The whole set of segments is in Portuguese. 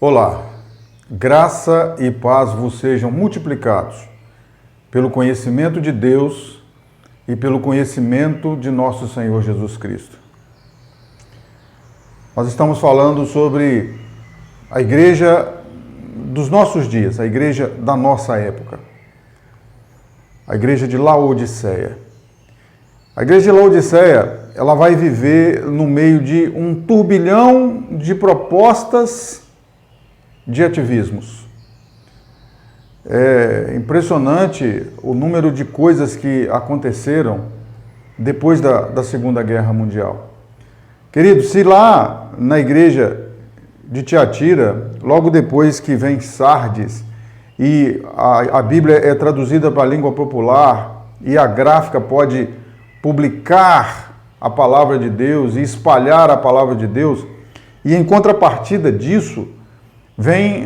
Olá, graça e paz vos sejam multiplicados pelo conhecimento de Deus e pelo conhecimento de nosso Senhor Jesus Cristo. Nós estamos falando sobre a igreja dos nossos dias, a igreja da nossa época, a igreja de Laodiceia. A igreja de Laodiceia, ela vai viver no meio de um turbilhão de propostas de ativismos. É impressionante o número de coisas que aconteceram depois da Segunda Guerra Mundial. Querido, se lá na igreja de Tiatira, logo depois que vem Sardes, e a Bíblia é traduzida para a língua popular, e a gráfica pode publicar a palavra de Deus e espalhar a palavra de Deus, e em contrapartida disso, vem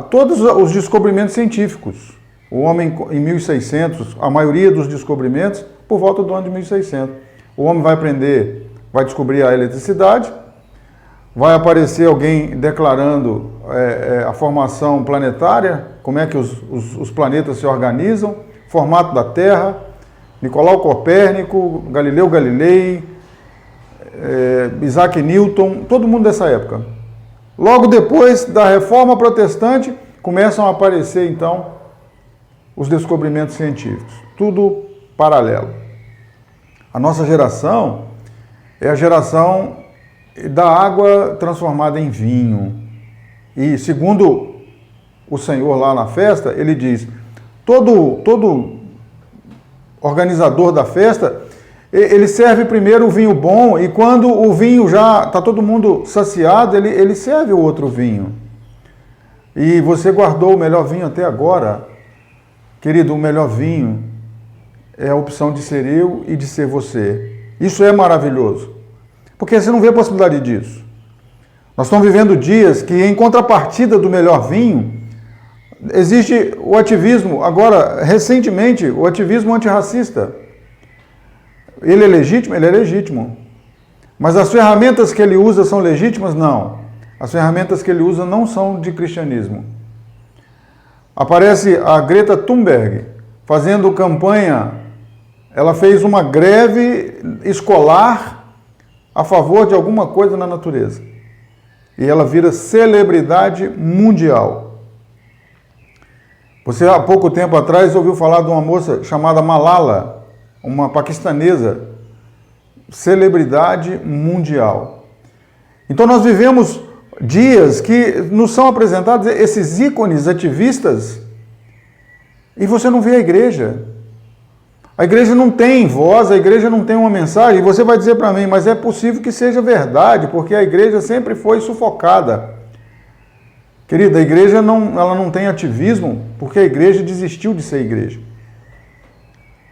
todos os descobrimentos científicos. O homem em 1600, a maioria dos descobrimentos por volta do ano de 1600. O homem vai descobrir a eletricidade, vai aparecer alguém declarando a formação planetária, como é que os planetas se organizam, formato da Terra, Nicolau Copérnico, Galileu Galilei, Isaac Newton, todo mundo dessa época. Logo depois da Reforma Protestante, começam a aparecer, então, os descobrimentos científicos. Tudo paralelo. A nossa geração é a geração da água transformada em vinho. E, segundo o Senhor lá na festa, ele diz, todo organizador da festa, ele serve primeiro o vinho bom, e quando o vinho já está todo mundo saciado, ele serve o outro vinho. E você guardou o melhor vinho até agora. Querido, o melhor vinho é a opção de ser eu e de ser você. Isso é maravilhoso, porque você não vê a possibilidade disso. Nós estamos vivendo dias que, em contrapartida do melhor vinho, existe o ativismo, agora, recentemente, o ativismo antirracista. Ele é legítimo? Ele é legítimo. Mas as ferramentas que ele usa são legítimas? Não. As ferramentas que ele usa não são de cristianismo. Aparece a Greta Thunberg fazendo campanha. Ela fez uma greve escolar a favor de alguma coisa na natureza. E ela vira celebridade mundial. Você, há pouco tempo atrás, ouviu falar de uma moça chamada Malala, uma paquistanesa, celebridade mundial. Então nós vivemos dias que nos são apresentados esses ícones ativistas e você não vê a igreja. A igreja não tem voz, a igreja não tem uma mensagem. E você vai dizer para mim, mas é possível que seja verdade, porque a igreja sempre foi sufocada. Querida, a igreja ela não tem ativismo porque a igreja desistiu de ser igreja.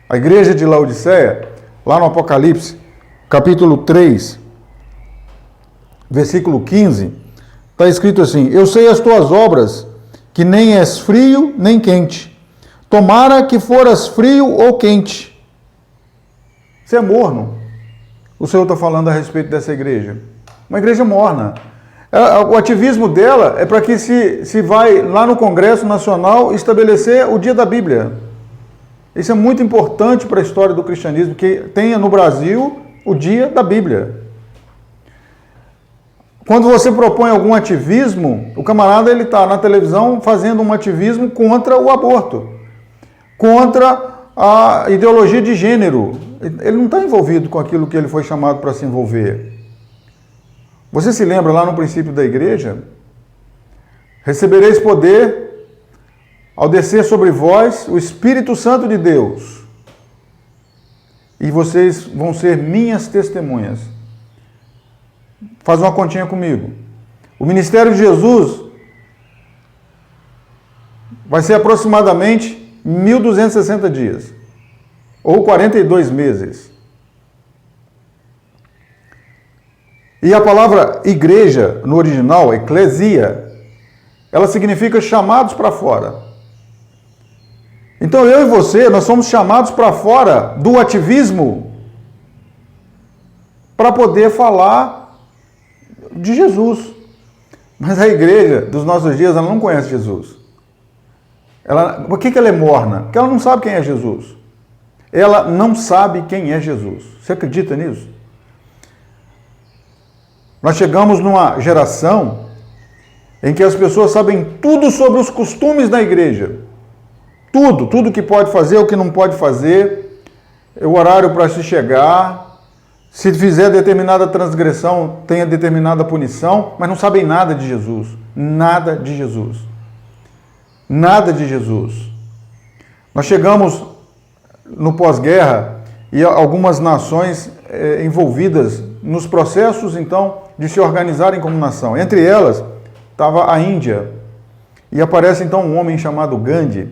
A igreja de Laodiceia, lá no Apocalipse, capítulo 3, versículo 15, está escrito assim, eu sei as tuas obras, que nem és frio nem quente. Tomara que foras frio ou quente. Você é morno. O Senhor está falando a respeito dessa igreja. Uma igreja morna. O ativismo dela é para que se vai lá no Congresso Nacional estabelecer o dia da Bíblia. Isso é muito importante para a história do cristianismo, que tenha no Brasil o dia da Bíblia. Quando você propõe algum ativismo, o camarada ele está na televisão fazendo um ativismo contra o aborto, contra a ideologia de gênero. Ele não está envolvido com aquilo que ele foi chamado para se envolver. Você se lembra lá no princípio da igreja? Recebereis poder ao descer sobre vós o Espírito Santo de Deus, e vocês vão ser minhas testemunhas. Faz uma continha comigo. O ministério de Jesus vai ser aproximadamente 1.260 dias, ou 42 meses. E a palavra igreja, no original, eclesia, ela significa chamados para fora. Então eu e você, nós somos chamados para fora do ativismo para poder falar de Jesus. Mas a igreja dos nossos dias, ela não conhece Jesus. Por que ela é morna? Porque ela não sabe quem é Jesus. Ela não sabe quem é Jesus. Você acredita nisso? Nós chegamos numa geração em que as pessoas sabem tudo sobre os costumes da igreja. Tudo que pode fazer, o que não pode fazer, o horário para se chegar, se fizer determinada transgressão, tenha determinada punição, mas não sabem nada de Jesus. Nada de Jesus. Nada de Jesus. Nós chegamos no pós-guerra e algumas nações envolvidas nos processos, então, de se organizarem como nação. Entre elas, estava a Índia. E aparece, então, um homem chamado Gandhi.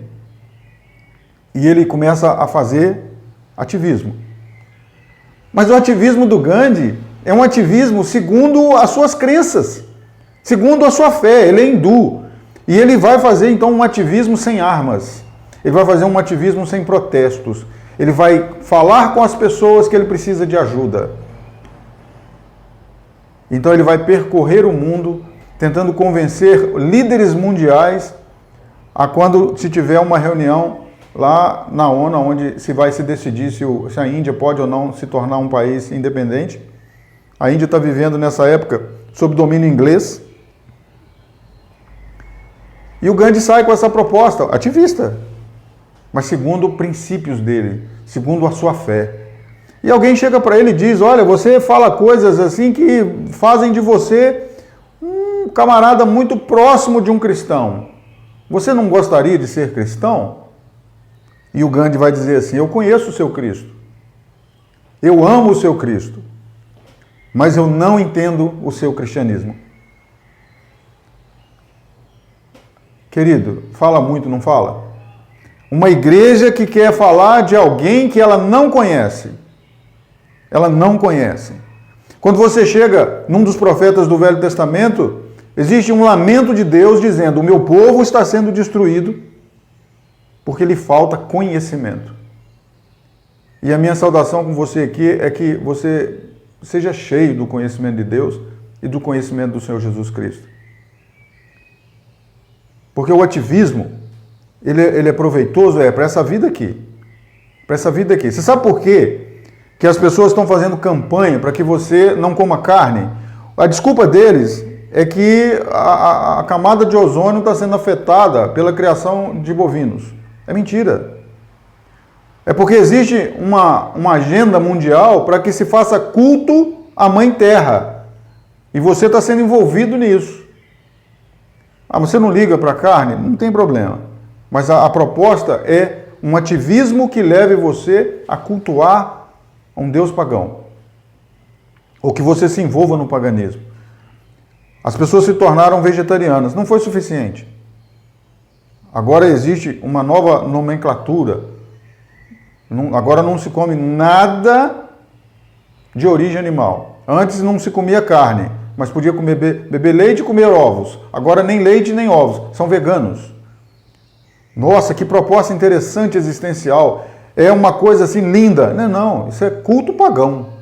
E ele começa a fazer ativismo. Mas o ativismo do Gandhi é um ativismo segundo as suas crenças, segundo a sua fé. Ele é hindu. E ele vai fazer, então, um ativismo sem armas. Ele vai fazer um ativismo sem protestos. Ele vai falar com as pessoas que ele precisa de ajuda. Então ele vai percorrer o mundo tentando convencer líderes mundiais a quando se tiver uma reunião lá na ONU, onde se vai se decidir se a Índia pode ou não se tornar um país independente. A Índia está vivendo nessa época sob domínio inglês. E o Gandhi sai com essa proposta, ativista, mas segundo princípios dele, segundo a sua fé. E alguém chega para ele e diz, olha, você fala coisas assim que fazem de você um camarada muito próximo de um cristão. Você não gostaria de ser cristão? E o Gandhi vai dizer assim, eu conheço o seu Cristo, eu amo o seu Cristo, mas eu não entendo o seu cristianismo. Querido, fala muito, não fala? Uma igreja que quer falar de alguém que ela não conhece. Ela não conhece. Quando você chega num dos profetas do Velho Testamento, existe um lamento de Deus dizendo, o meu povo está sendo destruído porque lhe falta conhecimento. E a minha saudação com você aqui é que você seja cheio do conhecimento de Deus e do conhecimento do Senhor Jesus Cristo. Porque o ativismo, ele é proveitoso para essa vida aqui. Para essa vida aqui. Você sabe por quê? Que as pessoas estão fazendo campanha para que você não coma carne? A desculpa deles é que a camada de ozônio está sendo afetada pela criação de bovinos. É mentira. É porque existe uma agenda mundial para que se faça culto à Mãe Terra. E você está sendo envolvido nisso. Ah, você não liga para a carne? Não tem problema. Mas a proposta é um ativismo que leve você a cultuar um Deus pagão. Ou que você se envolva no paganismo. As pessoas se tornaram vegetarianas. Não foi suficiente. Agora existe uma nova nomenclatura. Agora não se come nada de origem animal. Antes não se comia carne, mas podia beber leite e comer ovos. Agora nem leite nem ovos. São veganos. Nossa, que proposta interessante existencial. É uma coisa assim linda. Não, isso é culto pagão.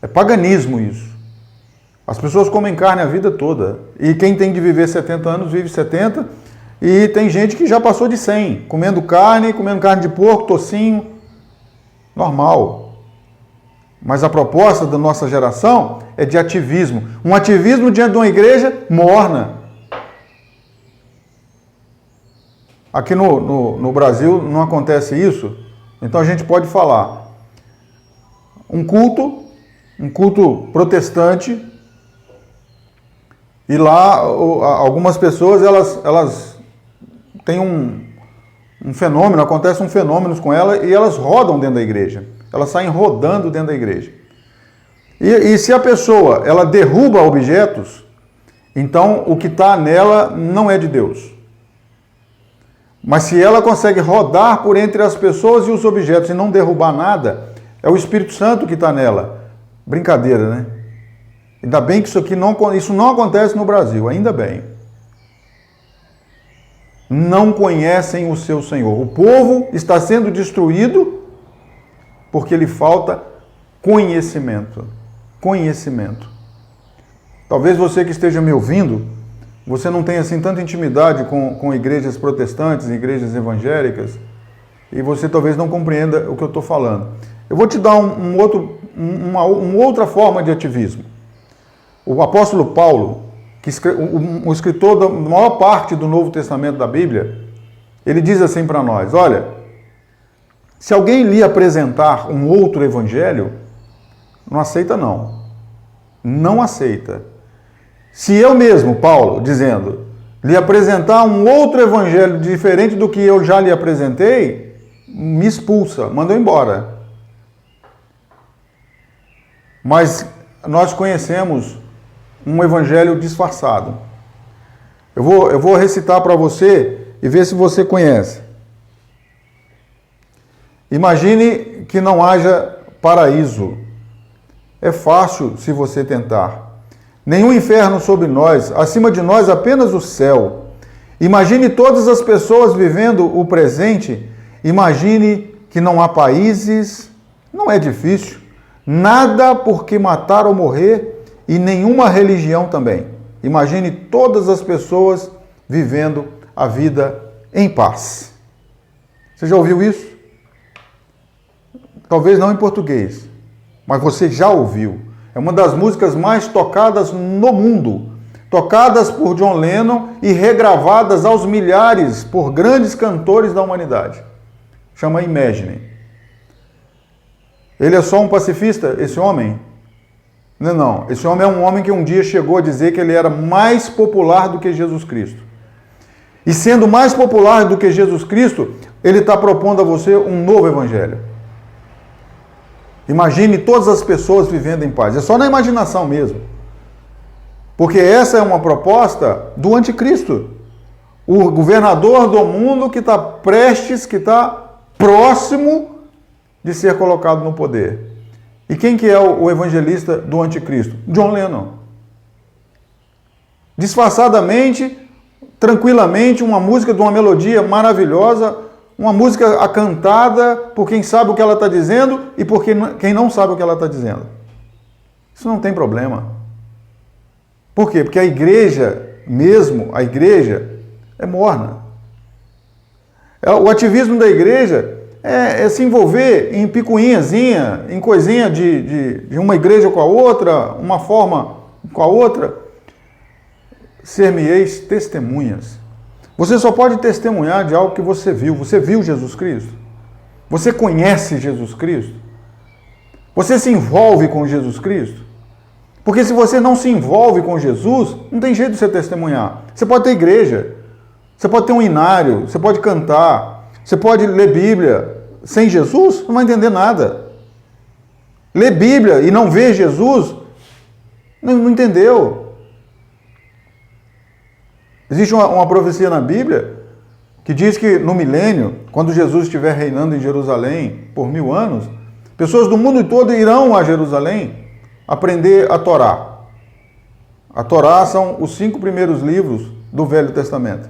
É paganismo isso. As pessoas comem carne a vida toda. E quem tem de viver 70 anos, vive 70. E tem gente que já passou de 100, comendo carne de porco, tocinho. Normal. Mas a proposta da nossa geração é de ativismo. Um ativismo diante de uma igreja morna. Aqui no Brasil não acontece isso, então a gente pode falar. Um culto protestante, e lá algumas pessoas elas têm um fenômeno, acontece um fenômeno com elas e elas rodam dentro da igreja. Elas saem rodando dentro da igreja. E se a pessoa ela derruba objetos, então o que está nela não é de Deus. Mas se ela consegue rodar por entre as pessoas e os objetos e não derrubar nada, é o Espírito Santo que está nela. Brincadeira, né? Ainda bem que isso não acontece no Brasil, ainda bem. Não conhecem o seu Senhor. O povo está sendo destruído porque lhe falta conhecimento. Conhecimento. Talvez você que esteja me ouvindo você não tem assim tanta intimidade com igrejas protestantes, igrejas evangélicas, e você talvez não compreenda o que eu estou falando. Eu vou te dar uma outra forma de ativismo. O apóstolo Paulo, o escritor da maior parte do Novo Testamento da Bíblia, ele diz assim para nós, olha, se alguém lhe apresentar um outro evangelho, não aceita não. Não aceita. Se eu mesmo, Paulo, dizendo, lhe apresentar um outro evangelho diferente do que eu já lhe apresentei, me expulsa, manda eu embora. Mas nós conhecemos um evangelho disfarçado. Eu vou recitar para você e ver se você conhece. Imagine que não haja paraíso. É fácil se você tentar. Nenhum inferno sobre nós, acima de nós apenas o céu. Imagine todas as pessoas vivendo o presente. Imagine que não há países, não é difícil. Nada por que matar ou morrer e nenhuma religião também. Imagine todas as pessoas vivendo a vida em paz. Você já ouviu isso? Talvez não em português, mas você já ouviu. É uma das músicas mais tocadas no mundo. Tocadas por John Lennon e regravadas aos milhares por grandes cantores da humanidade. Chama Imagine. Ele é só um pacifista, esse homem? Não. Esse homem é um homem que um dia chegou a dizer que ele era mais popular do que Jesus Cristo. E sendo mais popular do que Jesus Cristo, ele está propondo a você um novo evangelho. Imagine todas as pessoas vivendo em paz. É só na imaginação mesmo. Porque essa é uma proposta do anticristo. O governador do mundo que está prestes, que está próximo de ser colocado no poder. E quem que é o evangelista do anticristo? John Lennon. Disfarçadamente, tranquilamente, uma música de uma melodia maravilhosa, uma música cantada por quem sabe o que ela está dizendo e por quem não sabe o que ela está dizendo. Isso não tem problema. Por quê? Porque a igreja é morna. O ativismo da igreja é se envolver em picuinhazinha, em coisinha de uma igreja com a outra, uma forma com a outra. Ser-me-eis testemunhas. Você só pode testemunhar de algo que você viu. Você viu Jesus Cristo? Você conhece Jesus Cristo? Você se envolve com Jesus Cristo? Porque se você não se envolve com Jesus, não tem jeito de você testemunhar. Você pode ter igreja, você pode ter um inário, você pode cantar, você pode ler Bíblia. Sem Jesus, não vai entender nada. Ler Bíblia e não ver Jesus, não entendeu. Existe uma profecia na Bíblia que diz que no milênio, quando Jesus estiver reinando em Jerusalém por 1000 anos, pessoas do mundo todo irão a Jerusalém aprender a Torá. A Torá são os 5 primeiros livros do Velho Testamento.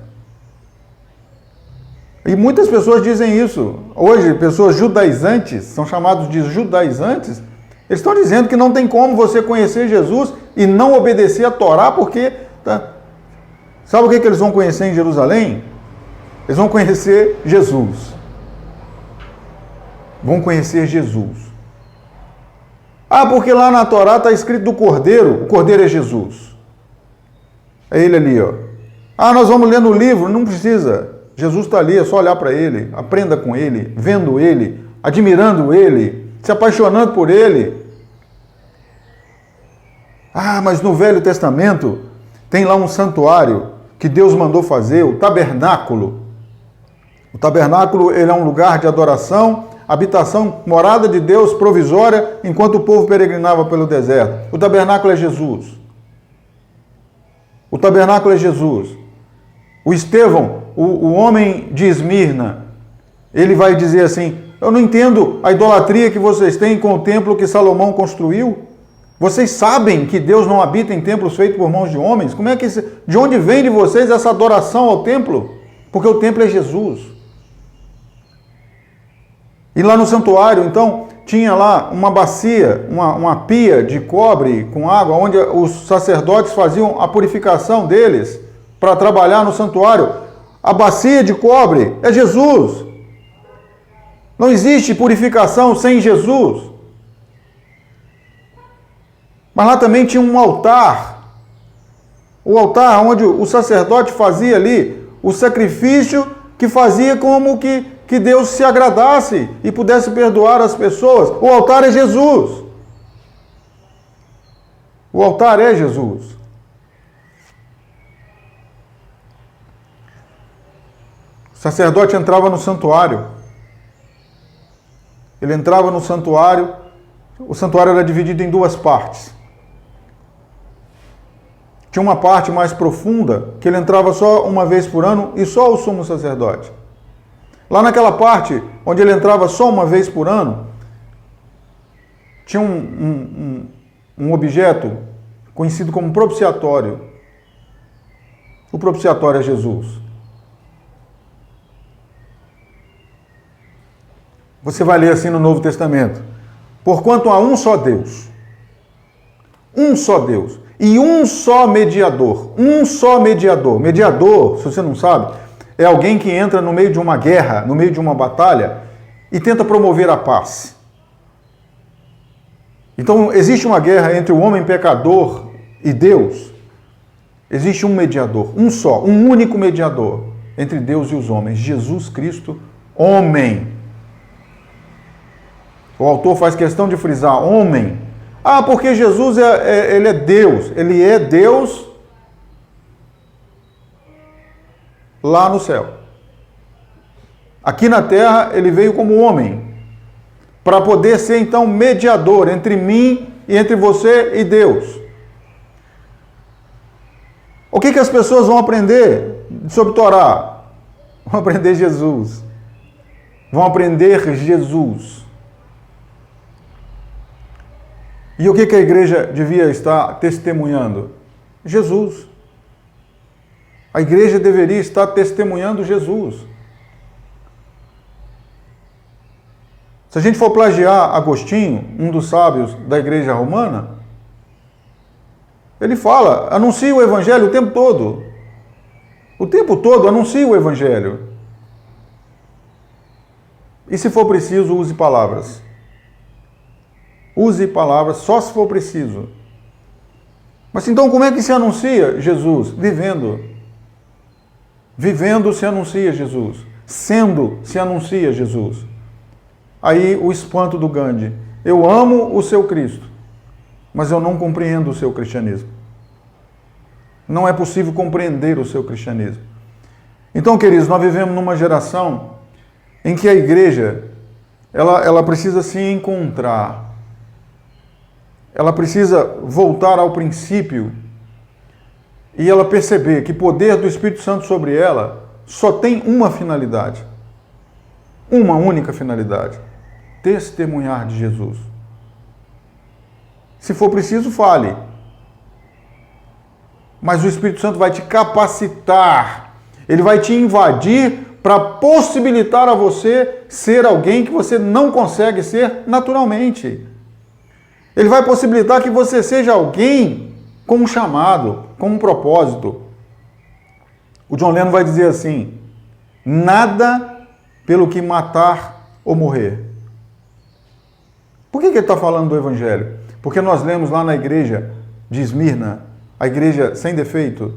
E muitas pessoas dizem isso. Hoje, pessoas judaizantes, são chamados de judaizantes, eles estão dizendo que não tem como você conhecer Jesus e não obedecer a Torá, porque... Sabe o que eles vão conhecer em Jerusalém? Eles vão conhecer Jesus. Vão conhecer Jesus. Porque lá na Torá está escrito do Cordeiro. O Cordeiro é Jesus. É ele ali, ó. Nós vamos ler no livro. Não precisa. Jesus está ali, é só olhar para ele. Aprenda com ele, vendo ele, admirando ele, se apaixonando por ele. Mas no Velho Testamento tem lá um santuário que Deus mandou fazer, o tabernáculo. O tabernáculo, ele é um lugar de adoração, habitação, morada de Deus provisória, enquanto o povo peregrinava pelo deserto. O tabernáculo é Jesus. O tabernáculo é Jesus. O Estevão, o homem de Esmirna, ele vai dizer assim, eu não entendo a idolatria que vocês têm com o templo que Salomão construiu. Vocês sabem que Deus não habita em templos feitos por mãos de homens? De onde vem de vocês essa adoração ao templo? Porque o templo é Jesus. E lá no santuário, então, tinha lá uma bacia, uma pia de cobre com água, onde os sacerdotes faziam a purificação deles para trabalhar no santuário. A bacia de cobre é Jesus. Não existe purificação sem Jesus. Mas lá também tinha um altar. O altar onde o sacerdote fazia ali o sacrifício que fazia como que Deus se agradasse e pudesse perdoar as pessoas. O altar é Jesus. O altar é Jesus. O sacerdote entrava no santuário. Ele entrava no santuário. O santuário era dividido em duas partes. Tinha uma parte mais profunda, que ele entrava só uma vez por ano, e só o sumo sacerdote. Lá naquela parte, onde ele entrava só uma vez por ano, tinha um objeto conhecido como propiciatório. O propiciatório é Jesus. Você vai ler assim no Novo Testamento. Porquanto há um só Deus, e um só mediador. Mediador, se você não sabe, é alguém que entra no meio de uma guerra, no meio de uma batalha, e tenta promover a paz. Então, existe uma guerra entre o homem pecador e Deus. Existe um mediador, um só, um único mediador entre Deus e os homens, Jesus Cristo, homem. O autor faz questão de frisar, homem. Ah, porque Jesus ele é Deus. Ele é Deus lá no céu. Aqui na terra, ele veio como homem, para poder ser, então, mediador entre mim e entre você e Deus. O que as pessoas vão aprender sobre Torá? Vão aprender Jesus. Vão aprender Jesus. E o que a igreja devia estar testemunhando? Jesus. A igreja deveria estar testemunhando Jesus. Se a gente for plagiar Agostinho, um dos sábios da igreja romana, ele fala, anuncia o evangelho o tempo todo. O tempo todo anuncia o evangelho. E se for preciso, use palavras. Use palavras só se for preciso. Mas então como é que se anuncia Jesus? Vivendo. Vivendo se anuncia Jesus. Sendo se anuncia Jesus. Aí o espanto do Gandhi. Eu amo o seu Cristo, mas eu não compreendo o seu cristianismo. Não é possível compreender o seu cristianismo. Então, queridos, nós vivemos numa geração em que a igreja ela precisa se encontrar. Ela precisa voltar ao princípio e ela perceber que o poder do Espírito Santo sobre ela só tem uma finalidade. Uma única finalidade. Testemunhar de Jesus. Se for preciso, fale. Mas o Espírito Santo vai te capacitar. Ele vai te invadir para possibilitar a você ser alguém que você não consegue ser naturalmente. Ele vai possibilitar que você seja alguém com um chamado, com um propósito. O John Lennon vai dizer assim, nada pelo que matar ou morrer. Por que ele está falando do Evangelho? Porque nós lemos lá na igreja de Esmirna, a igreja sem defeito,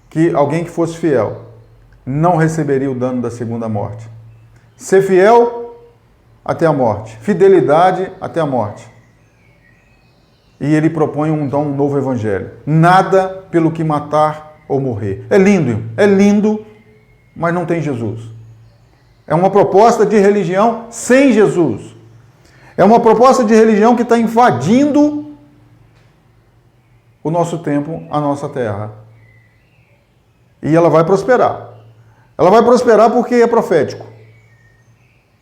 que alguém que fosse fiel não receberia o dano da segunda morte. Ser fiel até a morte. Fidelidade até a morte. E ele propõe então um novo evangelho. Nada pelo que matar ou morrer. É lindo, mas não tem Jesus. É uma proposta de religião sem Jesus. É uma proposta de religião que está invadindo o nosso tempo, a nossa terra. E ela vai prosperar. Ela vai prosperar porque é profético.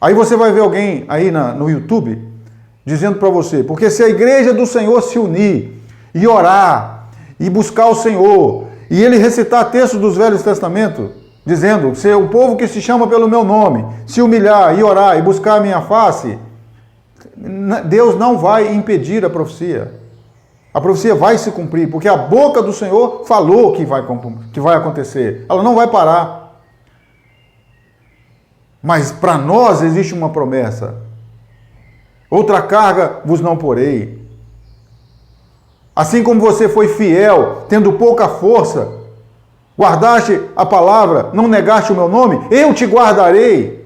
Aí você vai ver alguém aí no YouTube dizendo para você, porque se a igreja do Senhor se unir e orar e buscar o Senhor e ele recitar textos dos Velhos Testamentos, dizendo, se o povo que se chama pelo meu nome se humilhar e orar e buscar a minha face, Deus não vai impedir a profecia. A profecia vai se cumprir, porque a boca do Senhor falou que vai acontecer. Ela não vai parar. Mas para nós existe uma promessa. Outra carga vos não porei. Assim como você foi fiel, tendo pouca força, guardaste a palavra, não negaste o meu nome, eu te guardarei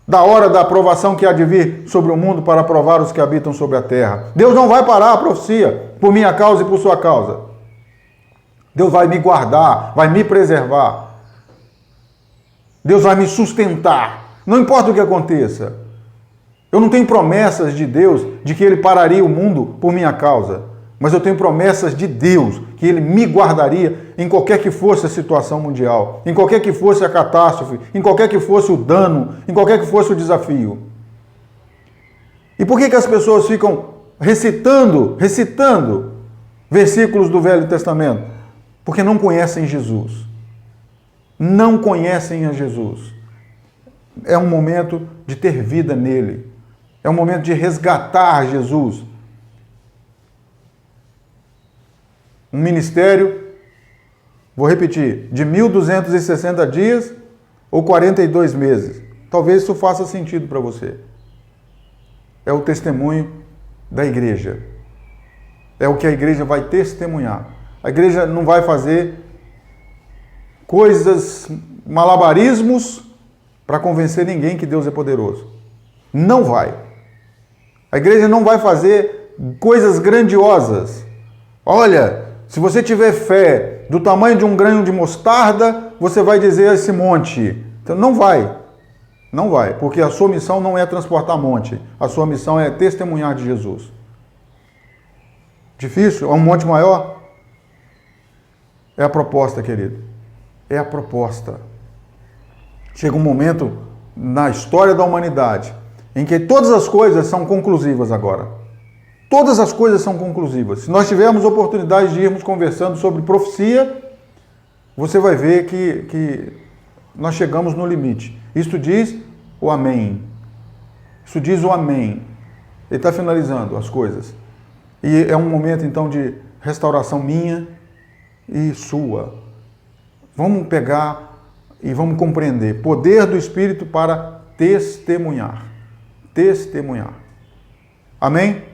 da hora da aprovação que há de vir sobre o mundo para provar os que habitam sobre a terra. Deus não vai parar a profecia por minha causa e por sua causa. Deus vai me guardar, vai me preservar. Deus vai me sustentar. Não importa o que aconteça. Eu não tenho promessas de Deus de que Ele pararia o mundo por minha causa. Mas eu tenho promessas de Deus que Ele me guardaria em qualquer que fosse a situação mundial, em qualquer que fosse a catástrofe, em qualquer que fosse o dano, em qualquer que fosse o desafio. E por que as pessoas ficam recitando versículos do Velho Testamento? Porque não conhecem Jesus. Não conhecem a Jesus. É um momento de ter vida nele. É um momento de resgatar Jesus. Um ministério, vou repetir, de 1.260 dias ou 42 meses. Talvez isso faça sentido para você. É o testemunho da igreja. É o que a igreja vai testemunhar. A igreja não vai fazer coisas, malabarismos para convencer ninguém que Deus é poderoso. Não vai. A igreja não vai fazer coisas grandiosas. Olha, se você tiver fé do tamanho de um grão de mostarda, você vai dizer a esse monte. Então não vai. Não vai, porque a sua missão não é transportar monte. A sua missão é testemunhar de Jesus. Difícil? É um monte maior? É a proposta, querido. É a proposta. Chega um momento na história da humanidade em que todas as coisas são conclusivas agora. Todas as coisas são conclusivas. Se nós tivermos oportunidade de irmos conversando sobre profecia, você vai ver que nós chegamos no limite. Isto diz o amém. Isso diz o amém. Ele está finalizando as coisas. E é um momento, então, de restauração minha e sua. Vamos pegar e vamos compreender. Poder do Espírito para testemunhar. Testemunhar. Amém?